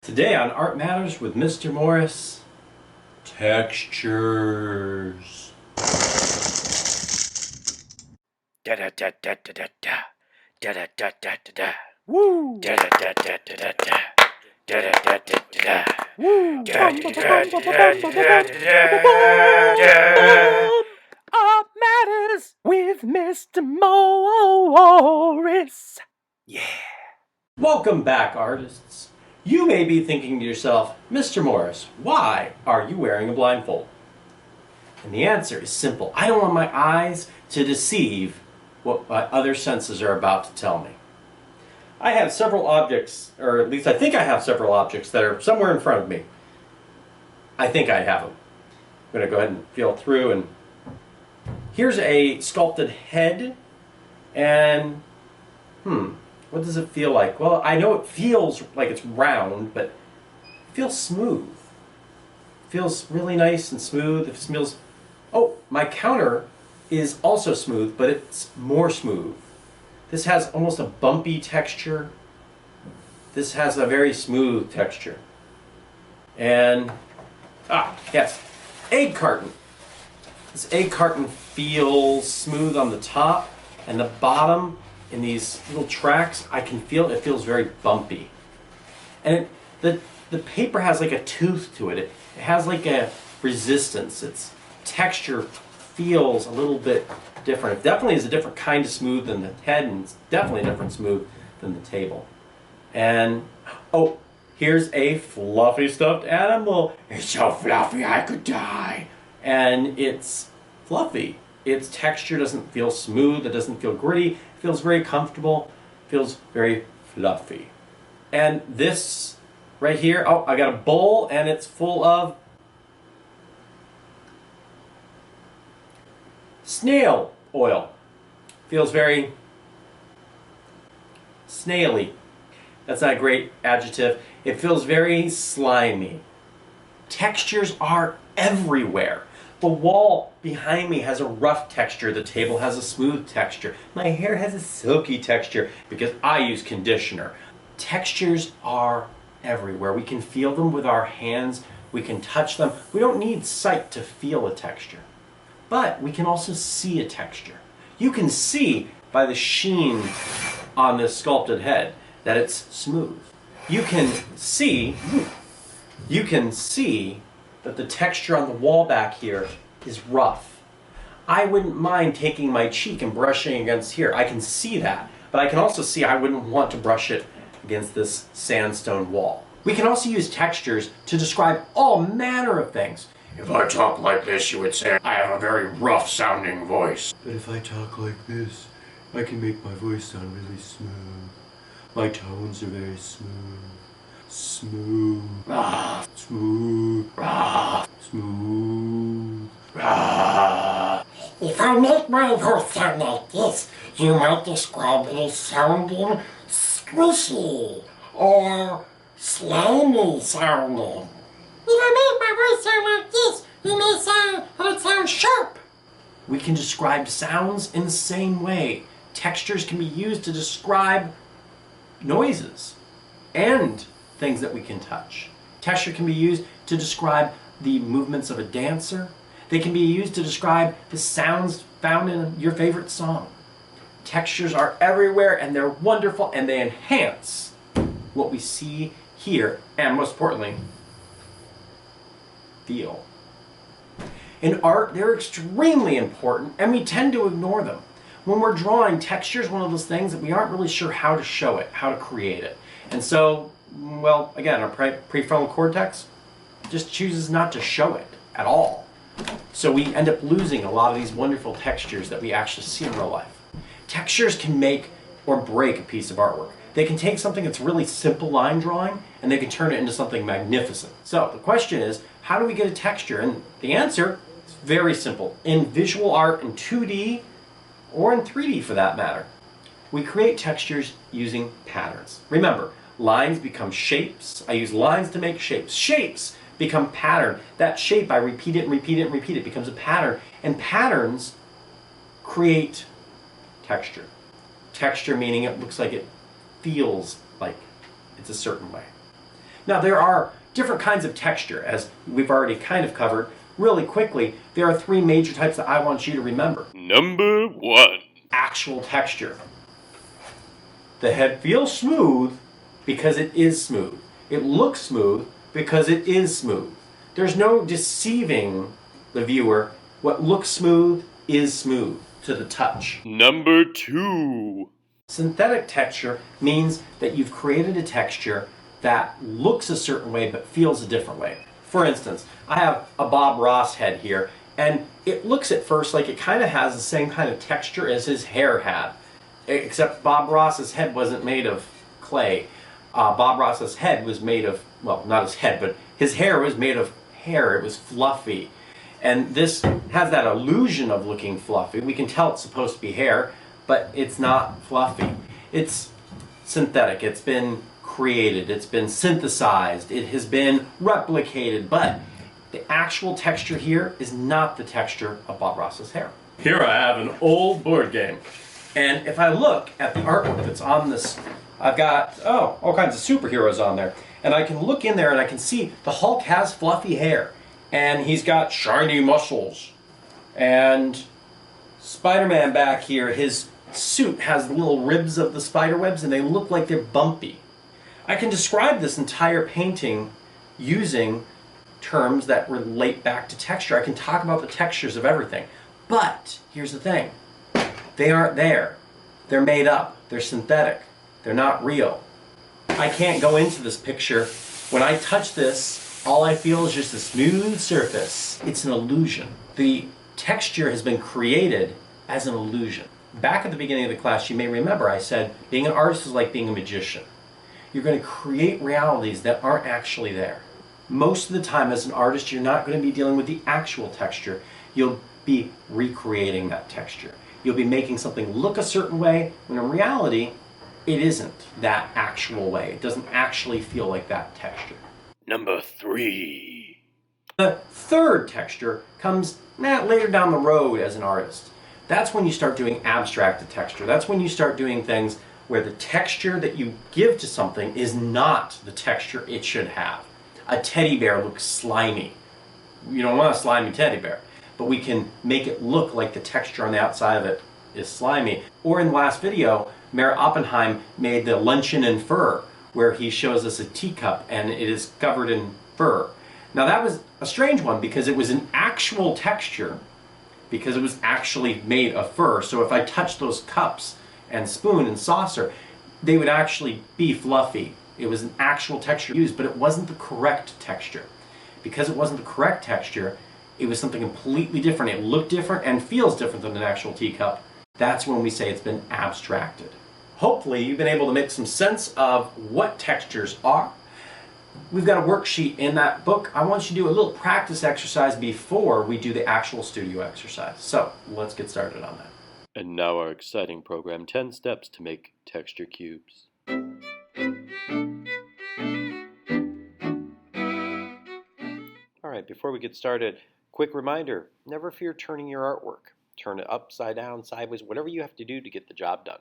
Today on Art Matters with Mr. Morris, textures. Da da da da da da da da da da da da. Woo! Da da da da da da da. Da da da da da. Woo! Da da da da da da. Art Matters with Mr. Morris. Yeah. Welcome back, artists. You may be thinking to yourself, Mr. Morris, why are you wearing a blindfold? And the answer is simple. I don't want my eyes to deceive what my other senses are about to tell me. I have several objects, or at least I think I have several objects that are somewhere in front of me. I think I have them. I'm going to go ahead and feel through, and here's a sculpted head, and what does it feel like? Well, I know it feels like it's round, but it feels smooth. It feels really nice and smooth. It feels... Oh, my counter is also smooth, but it's more smooth. This has almost a bumpy texture. This has a very smooth texture. And, yes, egg carton. This egg carton feels smooth on the top, and the bottom, in these little tracks, I can feel it feels very bumpy. And the paper has like a tooth to it. It has like a resistance. Its texture feels a little bit different. It definitely is a different kind of smooth than the head, and it's definitely a different smooth than the table. And, oh, here's a fluffy stuffed animal. It's so fluffy I could die. And it's fluffy. Its texture doesn't feel smooth. It doesn't feel gritty. It feels very comfortable. It feels very fluffy. And this right here, oh, I got a bowl, and it's full of snail oil. Feels very snaily. That's not a great adjective. It feels very slimy. Textures are everywhere. The wall behind me has a rough texture. The table has a smooth texture. My hair has a silky texture because I use conditioner. Textures are everywhere. We can feel them with our hands. We can touch them. We don't need sight to feel a texture. But we can also see a texture. You can see by the sheen on this sculpted head that it's smooth. You can see that the texture on the wall back here is rough. I wouldn't mind taking my cheek and brushing against here. I can see that, but I can also see I wouldn't want to brush it against this sandstone wall. We can also use textures to describe all manner of things. If I talk like this, you would say I have a very rough sounding voice. But if I talk like this, I can make my voice sound really smooth. My tones are very smooth. Smooth. Smooth. Smooth. If I make my voice sound like this, you might describe it as sounding squishy or slimy sounding. If I make my voice sound like this, you may say that it sounds sharp. We can describe sounds in the same way. Textures can be used to describe noises and things that we can touch. Texture can be used to describe the movements of a dancer. They can be used to describe the sounds found in your favorite song. Textures are everywhere, and they're wonderful, and they enhance what we see, hear, and most importantly, feel. In art, they're extremely important, and we tend to ignore them. When we're drawing, texture is one of those things that we aren't really sure how to show it, how to create it. And so, well, again, our prefrontal cortex just chooses not to show it at all. So we end up losing a lot of these wonderful textures that we actually see in real life. Textures can make or break a piece of artwork. They can take something that's really simple line drawing, and they can turn it into something magnificent. So the question is, how do we get a texture? And the answer is very simple. In visual art, in 2D, or in 3D for that matter, we create textures using patterns. Remember, lines become shapes. I use lines to make shapes. Shapes become pattern. That shape, I repeat it and repeat it and repeat it, becomes a pattern. And patterns create texture. Texture meaning it looks like it feels like it's a certain way. Now there are different kinds of texture, as we've already kind of covered. Really quickly, there are three major types that I want you to remember. Number 1. Actual texture. The head feels smooth because it is smooth. It looks smooth because it is smooth. There's no deceiving the viewer. What looks smooth is smooth to the touch. Number 2. Synthetic texture means that you've created a texture that looks a certain way but feels a different way. For instance, I have a Bob Ross head here, and it looks at first like it kind of has the same kind of texture as his hair had, except Bob Ross's head wasn't made of clay. Bob Ross's head was made of, well, not his head, but his hair was made of hair. It was fluffy. And this has that illusion of looking fluffy. We can tell it's supposed to be hair, but it's not fluffy. It's synthetic. It's been created. It's been synthesized. It has been replicated, but the actual texture here is not the texture of Bob Ross's hair. Here I have an old board game. And if I look at the artwork that's on this, I've got, all kinds of superheroes on there. And I can look in there and I can see the Hulk has fluffy hair. And he's got shiny muscles. And Spider-Man back here, his suit has the little ribs of the spider webs and they look like they're bumpy. I can describe this entire painting using terms that relate back to texture. I can talk about the textures of everything. But here's the thing. They aren't there. They're made up. They're synthetic. They're not real. I can't go into this picture. When I touch this, all I feel is just a smooth surface. It's an illusion. The texture has been created as an illusion. Back at the beginning of the class, you may remember I said being an artist is like being a magician. You're going to create realities that aren't actually there. Most of the time as an artist, you're not going to be dealing with the actual texture. You'll be recreating that texture. You'll be making something look a certain way when in reality, it isn't that actual way. It doesn't actually feel like that texture. Number 3. The third texture comes later down the road as an artist. That's when you start doing abstracted texture. That's when you start doing things where the texture that you give to something is not the texture it should have. A teddy bear looks slimy. You don't want a slimy teddy bear, but we can make it look like the texture on the outside of it is slimy. Or in the last video, Mayor Oppenheim made the luncheon in fur, where he shows us a teacup and it is covered in fur. Now that was a strange one because it was an actual texture, because it was actually made of fur. So if I touched those cups and spoon and saucer, they would actually be fluffy. It was an actual texture used, but it wasn't the correct texture. Because it wasn't the correct texture, it was something completely different. It looked different and feels different than an actual teacup. That's when we say it's been abstracted. Hopefully you've been able to make some sense of what textures are. We've got a worksheet in that book. I want you to do a little practice exercise before we do the actual studio exercise. So let's get started on that. And now our exciting program, 10 steps to make texture cubes. All right, before we get started, quick reminder, never fear turning your artwork. Turn it upside down, sideways, whatever you have to do to get the job done.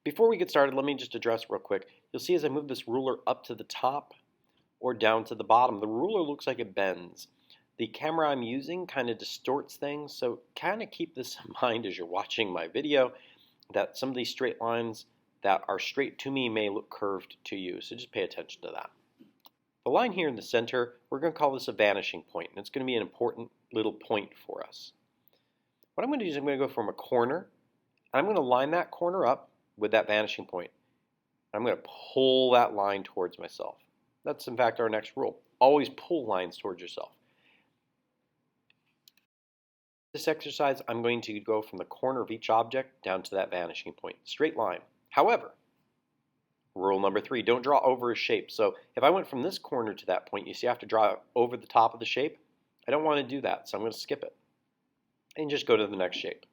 Before we get started, let me just address real quick. You'll see as I move this ruler up to the top or down to the bottom, the ruler looks like it bends. The camera I'm using kind of distorts things, so kind of keep this in mind as you're watching my video, that some of these straight lines that are straight to me may look curved to you, so just pay attention to that. The line here in the center, we're going to call this a vanishing point, and it's going to be an important little point for us. What I'm going to do is I'm going to go from a corner, and I'm going to line that corner up with that vanishing point. I'm going to pull that line towards myself. That's in fact our next rule. Always pull lines towards yourself. This exercise, I'm going to go from the corner of each object down to that vanishing point. Straight line. However, rule number 3, don't draw over a shape. So if I went from this corner to that point, you see I have to draw over the top of the shape. I don't want to do that, so I'm going to skip it and just go to the next shape.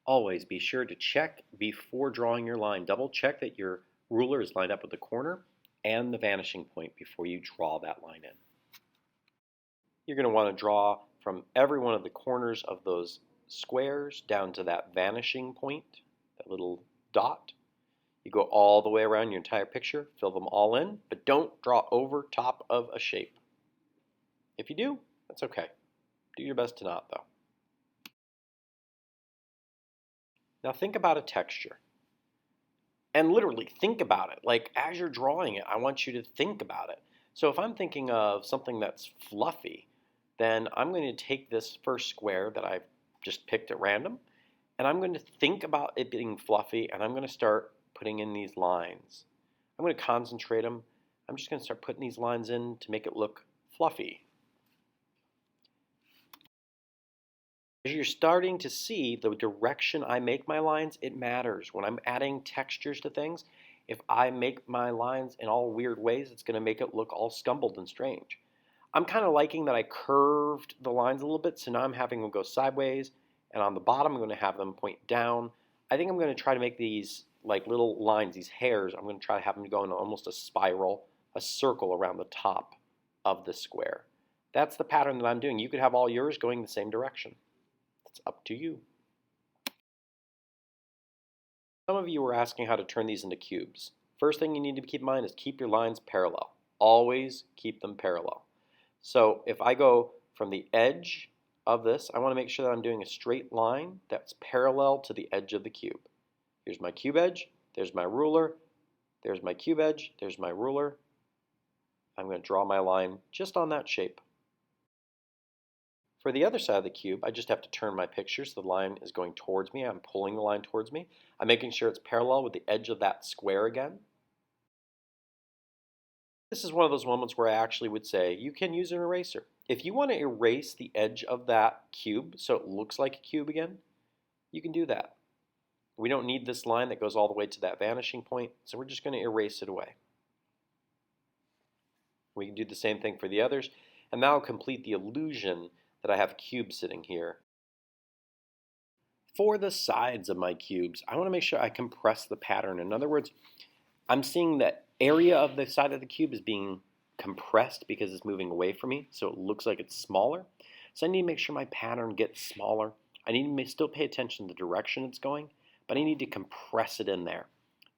Always be sure to check before drawing your line. Double check that your ruler is lined up with the corner and the vanishing point before you draw that line in. You're going to want to draw from every one of the corners of those squares down to that vanishing point, that little dot. You go all the way around your entire picture, fill them all in, but don't draw over top of a shape. If you do, that's okay. Do your best to not, though. Now think about a texture. And literally think about it. Like as you're drawing it, I want you to think about it. So if I'm thinking of something that's fluffy, then I'm going to take this first square that I've just picked at random, and I'm going to think about it being fluffy, and I'm going to start putting in these lines. I'm going to concentrate them. I'm just going to start putting these lines in to make it look fluffy. As you're starting to see the direction I make my lines, it matters. When I'm adding textures to things, if I make my lines in all weird ways, it's going to make it look all scumbled and strange. I'm kind of liking that I curved the lines a little bit, so now I'm having them go sideways, and on the bottom I'm going to have them point down. I think I'm going to try to make these like little lines, these hairs, I'm going to try to have them go in almost a spiral, a circle around the top of the square. That's the pattern that I'm doing. You could have all yours going the same direction. It's up to you. Some of you were asking how to turn these into cubes. First thing you need to keep in mind is keep your lines parallel. Always keep them parallel. So if I go from the edge of this, I want to make sure that I'm doing a straight line that's parallel to the edge of the cube. Here's my cube edge, there's my ruler, there's my cube edge, there's my ruler. I'm going to draw my line just on that shape. For the other side of the cube, I just have to turn my picture so the line is going towards me. I'm pulling the line towards me. I'm making sure it's parallel with the edge of that square again. This is one of those moments where I actually would say you can use an eraser. If you want to erase the edge of that cube so it looks like a cube again, you can do that. We don't need this line that goes all the way to that vanishing point, so we're just going to erase it away. We can do the same thing for the others, and that'll complete the illusion that I have a cube sitting here. For the sides of my cubes, I want to make sure I compress the pattern. In other words, I'm seeing that area of the side of the cube is being compressed because it's moving away from me, so it looks like it's smaller. So I need to make sure my pattern gets smaller. I need to still pay attention to the direction it's going, but I need to compress it in there,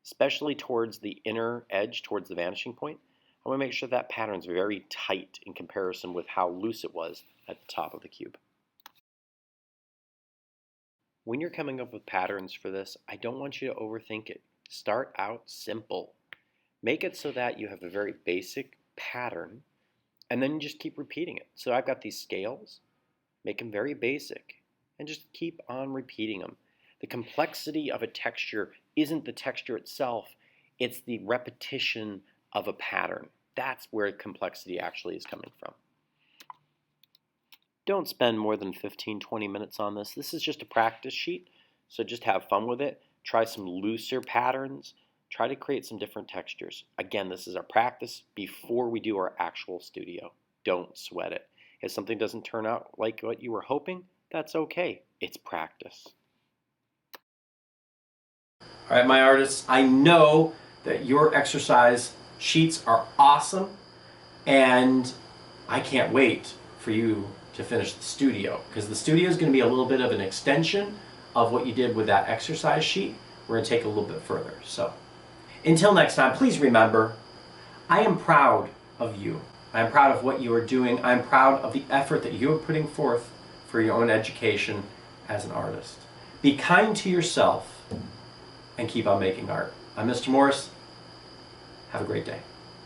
especially towards the inner edge, towards the vanishing point. I want to make sure that pattern is very tight in comparison with how loose it was at the top of the cube. When you're coming up with patterns for this, I don't want you to overthink it. Start out simple. Make it so that you have a very basic pattern, and then you just keep repeating it. So I've got these scales, make them very basic, and just keep on repeating them. The complexity of a texture isn't the texture itself, it's the repetition of a pattern. That's where complexity actually is coming from. Don't spend more than 15-20 minutes on this. This is just a practice sheet, so just have fun with it. Try some looser patterns. Try to create some different textures. Again, this is our practice before we do our actual studio. Don't sweat it. If something doesn't turn out like what you were hoping, that's okay. It's practice. All right, my artists, I know that your exercise sheets are awesome, and I can't wait for you to finish the studio, because the studio is going to be a little bit of an extension of what you did with that exercise sheet. We're going to take it a little bit further. So until next time, please remember, I am proud of you. I am proud of what you are doing. I am proud of the effort that you are putting forth for your own education as an artist. Be kind to yourself and keep on making art. I'm Mr. Morris. Have a great day.